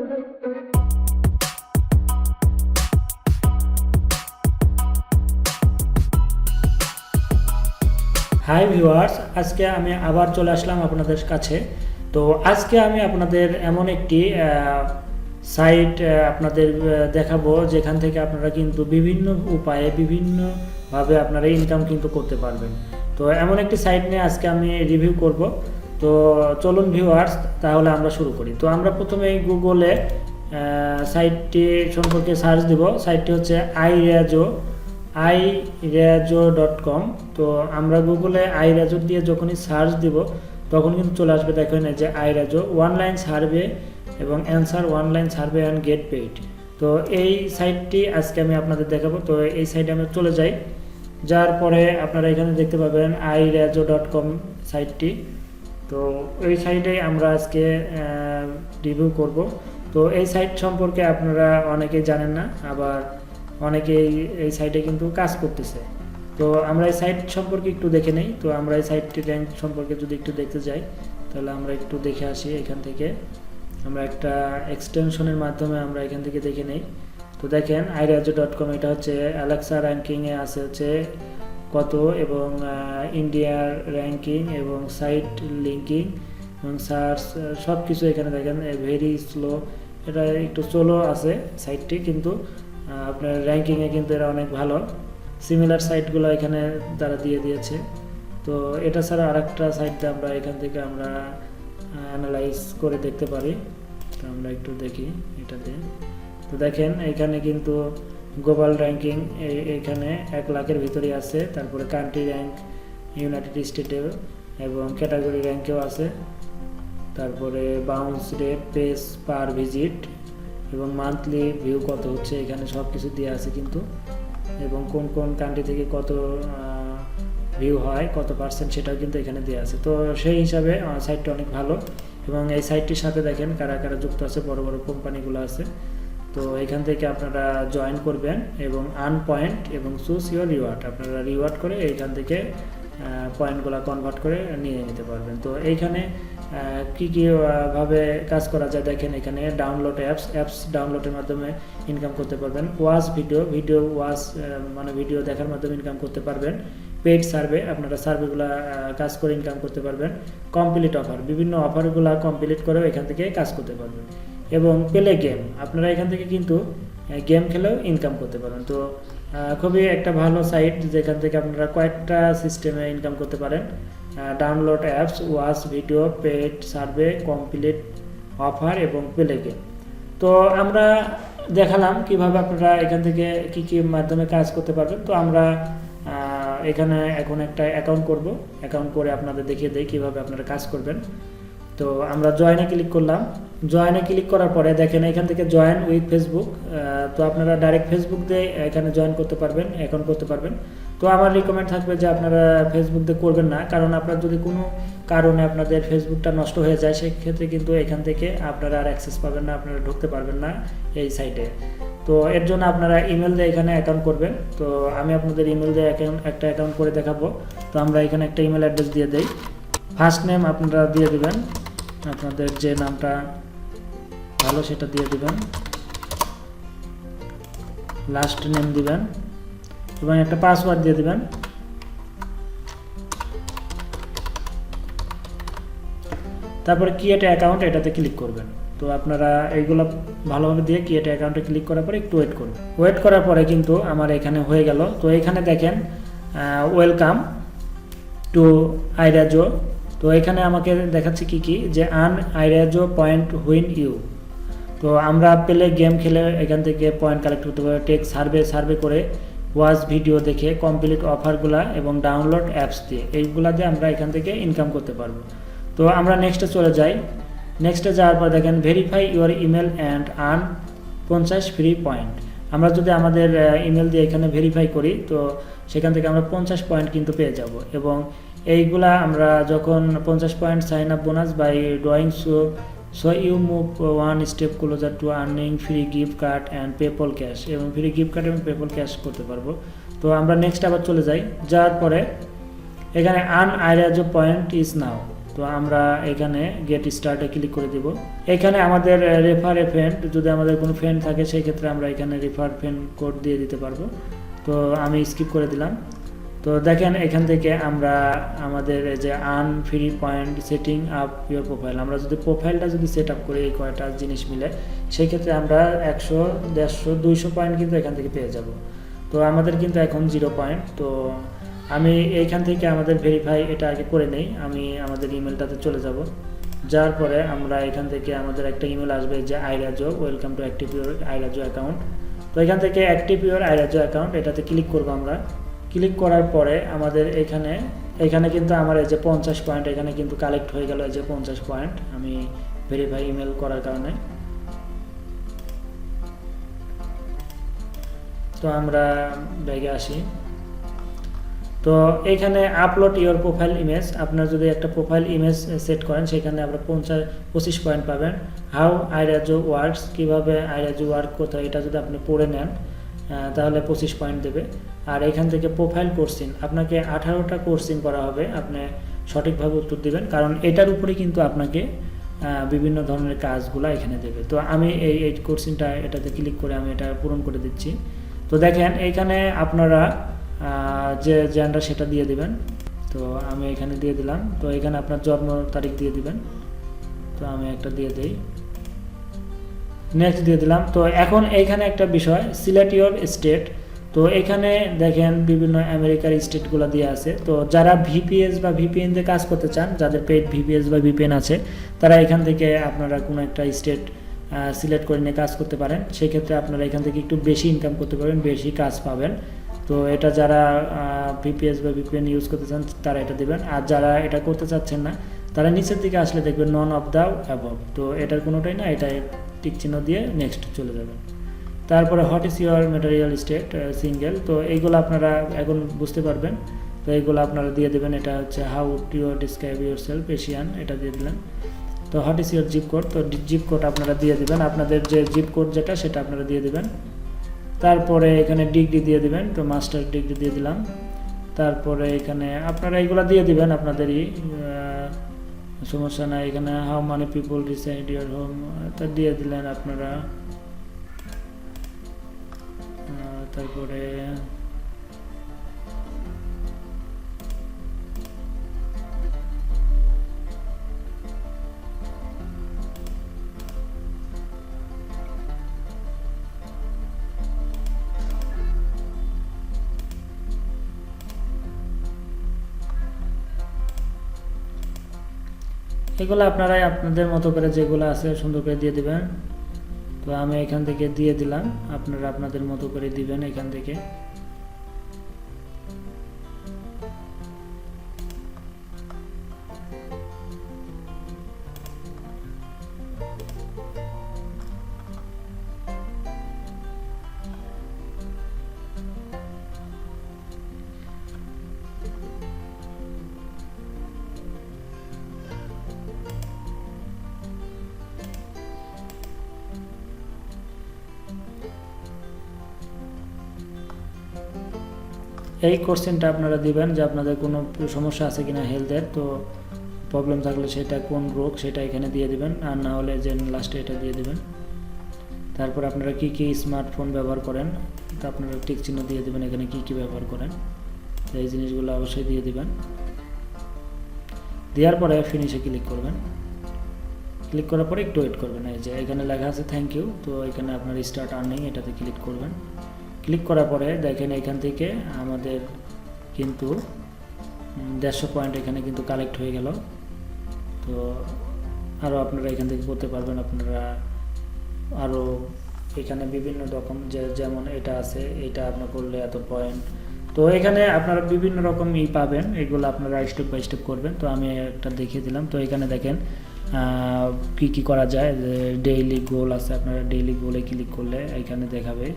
Hi viewers, আজকে আমি আবার চলে আসলাম আপনাদের কাছে। তো আজকে আমি আপনাদের এমন একটি সাইট আপনাদের দেখাবো যেখান থেকে আপনারা কিন্তু বিভিন্ন উপায়ে বিভিন্নভাবে আপনারা ইনকাম কিন্তু করতে পারবেন। তো এমন একটি সাইট নিয়ে আজকে আমি রিভিউ করব। তো চলুন ভিউয়ার্স, তাহলে আমরা শুরু করি। তো আমরা প্রথমে গুগলে সাইটটি সম্পর্কে সার্চ দিব। সাইটটি হচ্ছে irazoo.com। তো আমরা গুগলে irazoo দিয়ে যখনই সার্চ দিব তখন কিন্তু চলে আসবে, দেখেন এই যে irazoo অনলাইন সার্ভে এবং answer online survey and get paid. তো এই সাইটটি আজকে আমি আপনাদের দেখাবো। তো এই সাইটে আমরা চলে যাই, যার পরে আপনারা এখানে দেখতে পাবেন irazoo.com সাইটটি। তো এই সাইটে আমরা আজকে রিভিউ করব। তো এই সাইট সম্পর্কে আপনারা অনেকেই জানেন না, আবার অনেকেই এই সাইটে কিন্তু কাজ করতেছে। তো আমরা এই সাইট সম্পর্কে একটু দেখে নেই। তো আমরা এই সাইটটি র্যাঙ্ক সম্পর্কে যদি একটু দেখতে যাই তাহলে আমরা একটু দেখে আসি। এখান থেকে আমরা একটা এক্সটেনশনের মাধ্যমে আমরা এখান থেকে দেখে নেই। তো দেখেন irazoo.com, এটা হচ্ছে অ্যালেক্সা র্যাঙ্কিংয়ে আছে হচ্ছে কত, এবং ইন্ডিয়ার র্যাঙ্কিং এবং সাইট লিঙ্কিং এবং সার্চ সব কিছু এখানে দেখেন ভেরি স্লো। এটা একটু স্লো আছে সাইটটি, কিন্তু আপনার র্যাঙ্কিংয়ে কিন্তু এরা অনেক ভালো। সিমিলার সাইটগুলো এখানে তারা দিয়ে দিয়েছে। তো এটা ছাড়া আরেকটা সাইট আমরা এখান থেকে আমরা অ্যানালাইজ করে দেখতে পারি। তো আমরা একটু দেখি এটাতে। তো দেখেন এখানে কিন্তু গ্লোবাল র্যাঙ্কিং এখানে 1 লাখের ভিতরে আছে। তারপরে কান্ট্রি র্যাঙ্ক ইউনাইটেড স্টেটে এবং ক্যাটাগরি র্যাঙ্কেও আছে। তারপরে বাউন্স রেট, পেজ পার ভিজিট এবং মান্থলি ভিউ কত হচ্ছে, এখানে সব কিছু দেওয়া আছে কিন্তু, এবং কোন কোন কান্ট্রি থেকে কত ভিউ হয়, কত পার্সেন্ট, সেটাও কিন্তু এখানে দেওয়া আছে। তো সেই হিসাবে সাইটটা অনেক ভালো। এবং এই সাইটটির সাথে দেখেন কারা কারা যুক্ত আছে, বড় বড় কোম্পানিগুলো আছে। তো এখান থেকে আপনারা জয়েন করবেন এবং আর্ন পয়েন্ট এবং চুজ ইউর রিওয়ার্ড, আপনারা রিওয়ার্ড করে এইখান থেকে পয়েন্টগুলো কনভার্ট করে নিয়ে নিতে পারবেন। তো এইখানে কী ভাবে কাজ করা যায় দেখেন, এখানে ডাউনলোড অ্যাপস ডাউনলোডের মাধ্যমে ইনকাম করতে পারবেন। ওয়াচ ভিডিও ওয়াচ মানে ভিডিও দেখার মাধ্যমে ইনকাম করতে পারবেন। পেইড সার্ভে, আপনারা সার্ভেগুলো কাজ করে ইনকাম করতে পারবেন। কমপ্লিট অফার, বিভিন্ন অফারগুলো কমপ্লিট করেও এখান থেকে কাজ করতে পারবেন। এবং প্লে গেম, আপনারা এখান থেকে কিন্তু গেম খেলেও ইনকাম করতে পারেন। তো খুবই একটা ভালো সাইট যেখান থেকে আপনারা কয়েকটা সিস্টেমে ইনকাম করতে পারেন। Download apps, watch video, paid survey, complete offer এবং প্লে গেম। তো আমরা দেখালাম কিভাবে আপনারা এখান থেকে কি কি মাধ্যমে কাজ করতে পারবেন। তো আমরা এখানে এখন একটা অ্যাকাউন্ট করব। অ্যাকাউন্ট করে আপনাদের দেখিয়ে দেই কীভাবে আপনারা কাজ করবেন। তো আমরা জয়েনে ক্লিক করলাম। জয়েনে ক্লিক করার পরে দেখেন এখান থেকে জয়েন উইথ ফেসবুক। তো আপনারা ডাইরেক্ট ফেসবুক দিয়ে এখানে জয়েন করতে পারবেন, অ্যাকাউন্ট করতে পারবেন। তো আমার রিকমেন্ড থাকবে যে আপনারা ফেসবুক দিয়ে করবেন না, কারণ আপনার যদি কোনো কারণে আপনাদের ফেসবুকটা নষ্ট হয়ে যায় সেক্ষেত্রে কিন্তু এখান থেকে আপনারা আর অ্যাক্সেস পাবেন না, আপনারা ঢুকতে পারবেন না এই সাইটে। তো এর জন্য আপনারা ইমেল দিয়ে এখানে অ্যাকাউন্ট করবেন। তো আমি আপনাদের ইমেল দিয়ে একটা অ্যাকাউন্ট করে দেখাবো। তো আমরা এখানে একটা ইমেল অ্যাড্রেস দিয়ে দেই। ফার্স্ট নেম আপনারা দিয়ে দেবেন, আপনাদের যে নামটা ভালো সেটা দিয়ে দিবেন। লাস্ট নেম দিবেন এবং একটা পাসওয়ার্ড দিয়ে দিবেন। তারপরে ক্রিয়েট অ্যাকাউন্ট, এটাতে ক্লিক করবেন। তো আপনারা এইগুলো ভালোভাবে দিয়ে ক্রিয়েট অ্যাকাউন্টে ক্লিক করার পরে একটু ওয়েট করবেন। ওয়েট করার পরে কিন্তু আমার এখানে হয়ে গেল। তো এখানে দেখেন ওয়েলকাম টু irazoo। তো এখানে আমাকে দেখাচ্ছে কি যে earn irazoo point when you. তো আমরা পেলে গেম খেলে এখান থেকে পয়েন্ট কালেক্ট করতে পারবো। টেক সার্ভে করে, ওয়াচ ভিডিও দেখে, কমপ্লিট অফারগুলা এবং ডাউনলোড অ্যাপস দিয়ে, এইগুলা দিয়ে আমরা এখান থেকে ইনকাম করতে পারবো। তো আমরা নেক্সটে চলে যাই। নেক্সটে যাওয়ার পর দেখেন verify your email and earn 50 free point. আমরা যদি আমাদের ইমেল দিয়ে এখানে ভেরিফাই করি তো সেখান থেকে আমরা 50 পয়েন্ট কিন্তু পেয়ে যাব। এবং এইগুলা আমরা যখন 50 point sign up bonus by doing so you move one step closer to earning free gift card and PayPal cash, এবং ফ্রি গিফট কার্ড এবং পেপল ক্যাশ করতে পারবো। তো আমরা নেক্সট আবার চলে যাই। যাওয়ার পরে এখানে earn irazoo point is now. তো তো আমরা এখানে গেট স্টার্টে ক্লিক করে দিব। এখানে আমাদের রেফার এ ফ্রেন্ড, যদি আমাদের কোনো ফ্রেন্ড থাকে সেই ক্ষেত্রে আমরা এখানে রেফার ফ্রেন্ড কোড দিয়ে দিতে পারবো। তো আমি স্কিপ করে দিলাম। তো দেখেন এখান থেকে আমরা আমাদের যে earn free point setting up your profile, আমরা যদি প্রোফাইলটা যদি সেট আপ করি এই কয়টা জিনিস মিলে, সেই ক্ষেত্রে আমরা 100, 150, 200 পয়েন্ট কিন্তু এখান থেকে পেয়ে যাব। তো আমাদের কিন্তু এখন 0 পয়েন্ট। তো আমি এইখান থেকে আমাদের ভেরিফাই এটা আগে করে নেই। আমি আমাদের ইমেলটাতে চলে যাব, যার পরে আমরা এখান থেকে আমাদের একটা ইমেল আসবে যে Irazoo welcome to active your Irazoo account. তো এখান থেকে অ্যাক্টিভ ইউর Irazoo অ্যাকাউন্ট এটাতে ক্লিক করব আমরা। ক্লিক করার পরে আমাদের এখানে কিন্তু আমার এই যে 50 পয়েন্ট এখানে কিন্তু কালেক্ট হয়ে গেল, এই যে 50 পয়েন্ট আমি ভেরিফাই ইমেল করার কারণে। তো আমরা ব্যাগে আসি। তো এখানে আপলোড ইওর প্রোফাইল ইমেজ, আপনার যদি একটা প্রোফাইল ইমেজ সেট করেন সেখানে আপনারা 25 পয়েন্ট পাবেন। হাউ Irazoo ওয়ার্কস, কীভাবে Irazoo ওয়ার্ক কোথায়, এটা যদি আপনি পড়ে নেন তাহলে 25 পয়েন্ট দেবে। আর এখান থেকে প্রোফাইল কোর্সিং, আপনাকে 18টা কোর্সিং করা হবে, আপনি সঠিকভাবে উত্তর দিবেন, কারণ এটার উপরে কিন্তু আপনাকে বিভিন্ন ধরনের কাজগুলো এখানে দেবে। তো আমি এই কোর্সিংটা এটাতে ক্লিক করে আমি এটা পূরণ করে দিচ্ছি। তো দেখেন এইখানে আপনারা যে জেন্ডার সেটা দিয়ে দিবেন। তো আমি এখানে দিয়ে দিলাম। তো এখানে আপনার জন্ম তারিখ দিয়ে দিবেন। তো আমি একটা দিয়ে দেই, নেক্সট দিয়ে দিলাম। তো এখন এইখানে একটা বিষয়, সিলেক্ট ইওর স্টেট। তো এখানে দেখেন বিভিন্ন আমেরিকার স্টেটগুলো দিয়ে আছে। তো যারা ভিপিএস বা ভিপিএন দিয়ে কাজ করতে চান, যাদের পেড ভিপিএস বা ভিপিএন আছে, তারা এখান থেকে আপনারা কোনো একটা স্টেট সিলেক্ট করে নিয়ে কাজ করতে পারেন। সেক্ষেত্রে আপনারা এখান থেকে একটু বেশি ইনকাম করতে পারবেন, বেশি কাজ পাবেন। তো এটা যারা ভিপিএস বা ভিপিএন ইউজ করতে চান তারা এটা দেবেন। আর যারা এটা করতে চাচ্ছেন না তারা নিচের দিকে আসলে দেখবেন নন অফ দ্য অ্যাবভ। তো এটার কোনোটাই না, এটাই টিক চিহ্ন দিয়ে নেক্সট চলে যাবেন। তারপরে what is your material state single. তো এইগুলো আপনারা এখন বুঝতে পারবেন। তো এইগুলো আপনারা দিয়ে দেবেন। এটা হচ্ছে how to your describe yourself Asian, এটা দিয়ে দিলেন। তো what is your zip code, তো জিপ কোড আপনারা দিয়ে দেবেন, আপনাদের যে জিপ কোড যেটা সেটা আপনারা দিয়ে দেবেন। তারপরে এখানে ডিগ্রি দিয়ে দিবেন। তো মাস্টার ডিগ্রি দিয়ে দিলাম। তারপরে এখানে আপনারা এইগুলো দিয়ে দিবেন, আপনাদেরই সমস্যা নাই। এখানে how many people reside your home, তা দিয়ে দিলেন আপনারা। তারপরে এগুলো আপনারাই আপনাদের মতো করে যেগুলো আছে সুন্দর করে দিয়ে দিবেন। তো আমি এখান থেকে দিয়ে দিলাম, আপনারা আপনাদের মতো করে দিবেন এখান থেকে। এই কোশ্চেনটা আপনারা দিবেন যে আপনাদের কোনো সমস্যা আছে কিনা হেলথের, তো প্রবলেম থাকলে সেটা কোন রোগ সেটা এখানে দিয়ে দিবেন, আর না হলে যে লাস্টে এটা দিয়ে দিবেন। তারপর আপনারা কি কি স্মার্টফোন ব্যবহার করেন, তো আপনারা টিক চিহ্ন দিয়ে দিবেন এখানে কি কি ব্যবহার করেন। তো এই জিনিসগুলো অবশ্যই দিয়ে দিবেন। দেওয়ার পরে ফিনিশে ক্লিক করবেন। ক্লিক করার পরে একটু ওয়েট করবেন। এই যে এখানে লেখা আছে থ্যাংক ইউ, তো এখানে আপনার স্টার্ট আর্নিং এটাতে ক্লিক করবেন। ক্লিক করার পরে দেখেন এখান থেকে আমাদের কিন্তু 150 পয়েন্ট এখানে কিন্তু কালেক্ট হয়ে গেল। তো আরও আপনারা এখান থেকে করতে পারবেন। আপনারা আরও এখানে বিভিন্ন রকম যেমন এটা আছে, এটা আপনার করলে এত পয়েন্ট। তো এখানে আপনারা বিভিন্ন রকম পাবেন, এগুলো আপনারা স্টেপ বাই স্টেপ করবেন। তো আমি একটা দেখিয়ে দিলাম। তো এখানে দেখেন কি কি করা যায়, ডেইলি গোল আছে, আপনারা ডেইলি গোলে ক্লিক করলে এখানে দেখাবে।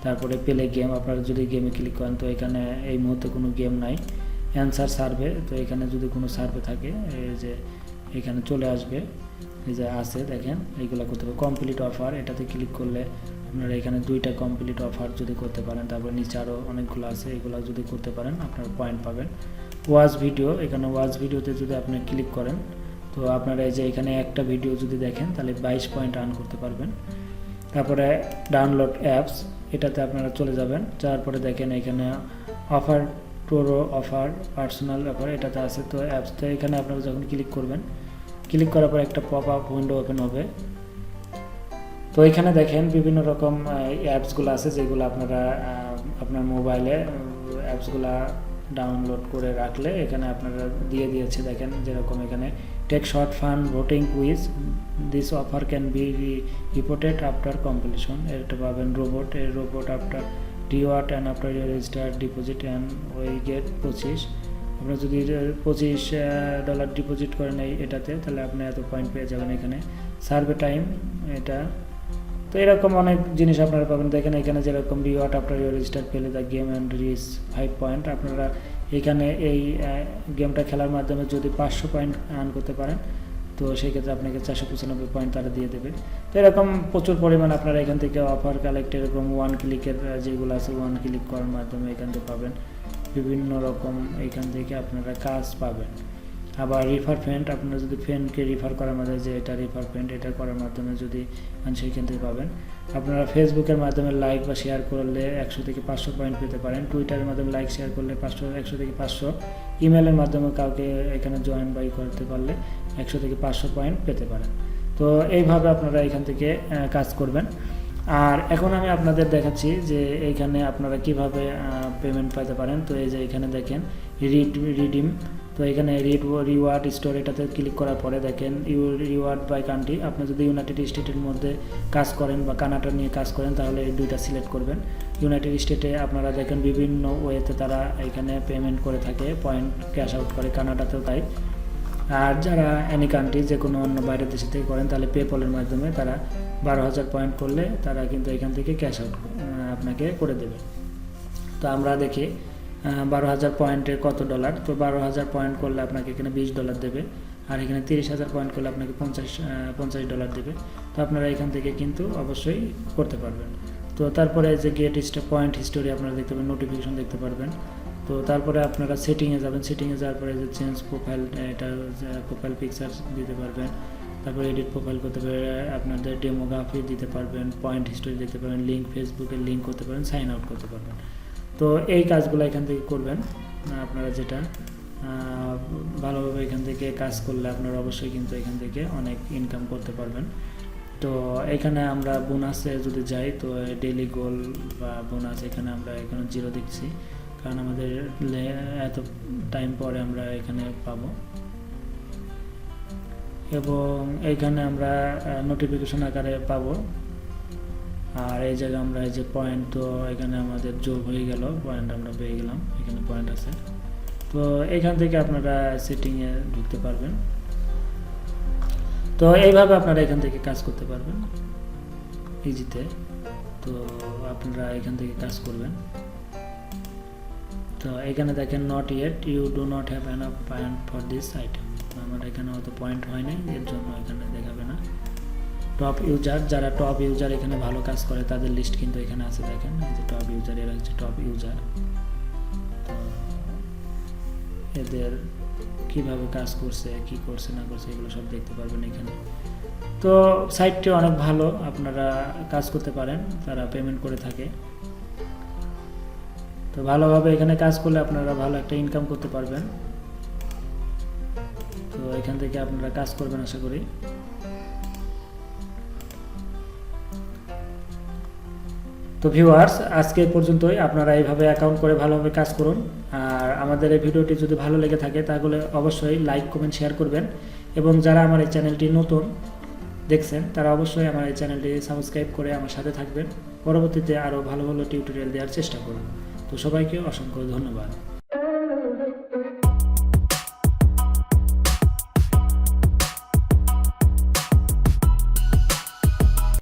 তারপরে প্লে গেম, আপনারা যদি গেমে ক্লিক করেন তো এখানে এই মুহূর্তে কোনো গেম নাই। অ্যান্সার সার্ভে, তো এখানে যদি কোনো সার্ভে থাকে এই যে এখানে চলে আসবে, এই যে আছে দেখেন এইগুলো করতে হবে। কমপ্লিট অফার, এটাতে ক্লিক করলে আপনারা এখানে 2টা কমপ্লিট অফার যদি করতে পারেন, তারপর নিচে আরও অনেকগুলো আছে, এগুলো যদি করতে পারেন আপনারা পয়েন্ট পাবেন। ওয়াচ ভিডিও, এখানে ওয়াচ ভিডিওতে যদি আপনি ক্লিক করেন তো আপনারা এই যে এখানে একটা ভিডিও যদি দেখেন তাহলে 22 পয়েন্ট আর্ন করতে পারবেন। তারপরে ডাউনলোড অ্যাপস, এটাতে আপনারা চলে যাবেন, যাওয়ার পরে দেখেন এখানে offer Toro offer personal offer এটাতে আছে। তো অ্যাপসটা এখানে আপনারা যখন ক্লিক করবেন, ক্লিক করার পর একটা পপ আপ উইন্ডো ওপেন হবে। তো এখানে দেখেন বিভিন্ন রকম অ্যাপসগুলো আছে যেগুলো আপনারা আপনার মোবাইলে অ্যাপসগুলো ডাউনলোড করে রাখলে এখানে আপনারা দিয়েছে। দেখেন যেরকম এখানে take short fun voting quiz, this offer can be reported after completion, এটা পাবেন robot after reward and after your register deposit and ওই গেট 25। আপনারা যদি $25 ডিপোজিট করেন এটাতে, তাহলে আপনি এত পয়েন্ট পেয়ে যাবেন। এখানে সার্ভে টাইম এটা, তো এরকম অনেক জিনিস আপনারা পাবেন। দেখেন এখানে যেরকম reward after your register play the game and reach 5 point. আপনারা এখানে এই গেমটা খেলার মাধ্যমে যদি 500 পয়েন্ট আর্ন করতে পারেন, তো সেই ক্ষেত্রে আপনাকে 495 পয়েন্ট তারা দিয়ে দেবে। তো এরকম প্রচুর পরিমাণ আপনারা এখান থেকে অফার কালেক্ট, এরকম 1 ক্লিকের যেগুলো আছে 1 ক্লিক করার মাধ্যমে এখান থেকে পাবেন বিভিন্ন রকম, এখান থেকে আপনারা কাজ পাবেন। আবার রিফার ফ্রেন্ড, আপনারা যদি ফ্রেন্ডকে রিফার করার মাধ্যমে, যে এটা রিফার ফ্রেন্ড, এটা করার মাধ্যমে যদি সেইখান থেকে পাবেন। আপনারা ফেসবুকের মাধ্যমে লাইক বা শেয়ার করলে 100 থেকে 500 পয়েন্ট পেতে পারেন। টুইটারের মাধ্যমে লাইক শেয়ার করলে 100 থেকে 500। ইমেলের মাধ্যমে কাউকে এখানে জয়েন বাই করতে পারলে 100 থেকে 500 পয়েন্ট পেতে পারেন। তো এইভাবে আপনারা এখান থেকে কাজ করবেন। আর এখন আমি আপনাদের দেখাচ্ছি যে এইখানে আপনারা কিভাবে পেমেন্ট পেতে পারেন। তো এই যে এখানে দেখেন রিডিম, তো এখানে রিওয়ার্ড স্টোর, এটাতে ক্লিক করার পরে দেখেন রিওয়ার্ড বাই কান্ট্রি। আপনি যদি ইউনাইটেড স্টেটের মধ্যে কাজ করেন বা কানাডা নিয়ে কাজ করেন, তাহলে এই দুইটা সিলেক্ট করবেন। ইউনাইটেড স্টেটে আপনারা দেখেন বিভিন্ন ওয়েতে তারা এখানে পেমেন্ট করে থাকে, পয়েন্ট ক্যাশ আউট করে, কানাডাতেও তাই। আর যারা এনি কান্ট্রি, যে কোনো অন্য বাইরের দেশে থেকে করেন, তাহলে পেপলের মাধ্যমে তারা 12,000 পয়েন্ট করলে তারা কিন্তু এখান থেকে ক্যাশ আউট আপনাকে করে দেবে। তো আমরা দেখি 12,000 পয়েন্টের কত ডলার। তো 12,000 পয়েন্ট করলে আপনাকে এখানে $20 দেবে, আর এখানে 30,000 পয়েন্ট করলে আপনাকে $50 দেবে। তো আপনারা এখান থেকে কিন্তু অবশ্যই করতে পারবেন। তো তারপরে যে গেট পয়েন্ট হিস্টোরি আপনারা দেখতে পাবেন, নোটিফিকেশন দেখতে পারবেন। তো তারপরে আপনারা সেটিংয়ে যাবেন, সেটিংয়ে যাওয়ার পরে যে চেঞ্জ প্রোফাইল, এটা প্রোফাইল পিকচার দিতে পারবেন। তারপরে এডিট প্রোফাইল করতে পারবেন, আপনাদের ডেমোগ্রাফি দিতে পারবেন, পয়েন্ট হিস্টোরি দেখতে পারবেন, লিঙ্ক ফেসবুকে লিঙ্ক করতে পারবেন, সাইন আউট করতে পারবেন। তো এই কাজগুলো এখান থেকে করবেন আপনারা, যেটা ভালোভাবে এখান থেকে কাজ করলে আপনারা অবশ্যই কিন্তু এখান থেকে অনেক ইনকাম করতে পারবেন। তো এখানে আমরা বোনাসে যদি যাই, তো ডেইলি গোল বা বোনাস এখানে আমরা এখানে 0 দেখছি, কারণ আমাদের এত টাইম পরে আমরা এখানে পাবো। এবং এইখানে আমরা নোটিফিকেশন আকারে পাবো। আর এই জায়গায় আমরা এই যে পয়েন্ট, তো এখানে আমাদের যোগ হয়ে গেল, পয়েন্ট আমরা পেয়ে গেলাম, এখানে পয়েন্ট আছে। তো এখান থেকে আপনারা সেটিংয়ে ঢুকতে পারবেন। তো এইভাবে আপনারা এখান থেকে কাজ করতে পারবেন ইজিতে। তো আপনারা এখান থেকে কাজ করবেন। তো এখানে দেখেন not yet, you do not have enough point for this item. আমার এখানে অত পয়েন্ট হয় নাই, এর জন্য এখানে দেখাবে না। টপ ইউজার, যারা টপ ইউজার এখানে ভালো কাজ করে তাদের লিস্ট কিন্তু এখানে আছে। দেখেন এই যে টপ ইউজার, এরা হচ্ছে টপ ইউজার। তো এদের কিভাবে কাজ করছে, কি করছে না করছে, এগুলো সব দেখতে পারবেন এখানে। তো সাইটটি অনেক ভালো, আপনারা কাজ করতে পারেন, তারা পেমেন্ট করে থাকে। তো ভালোভাবে এখানে কাজ করলে আপনারা ভালো একটা ইনকাম করতে পারবেন। তো এখান থেকে আপনারা কাজ করবেন আশা করি। তো ভিউয়ার্স, আজকে পর্যন্তই। আপনারা এইভাবে অ্যাকাউন্ট করে ভালোভাবে কাজ করুন। আর আমাদের এই ভিডিওটি যদি ভালো লেগে থাকে তাহলে অবশ্যই লাইক কমেন্ট শেয়ার করবেন। এবং যারা আমার এই চ্যানেলটি নতুন দেখছেন তারা অবশ্যই আমার এই চ্যানেলটি সাবস্ক্রাইব করে আমার সাথে থাকবেন। পরবর্তীতে আরও ভালো ভালো টিউটোরিয়াল দেওয়ার চেষ্টা করব। তো সবাইকে অসংখ্য ধন্যবাদ।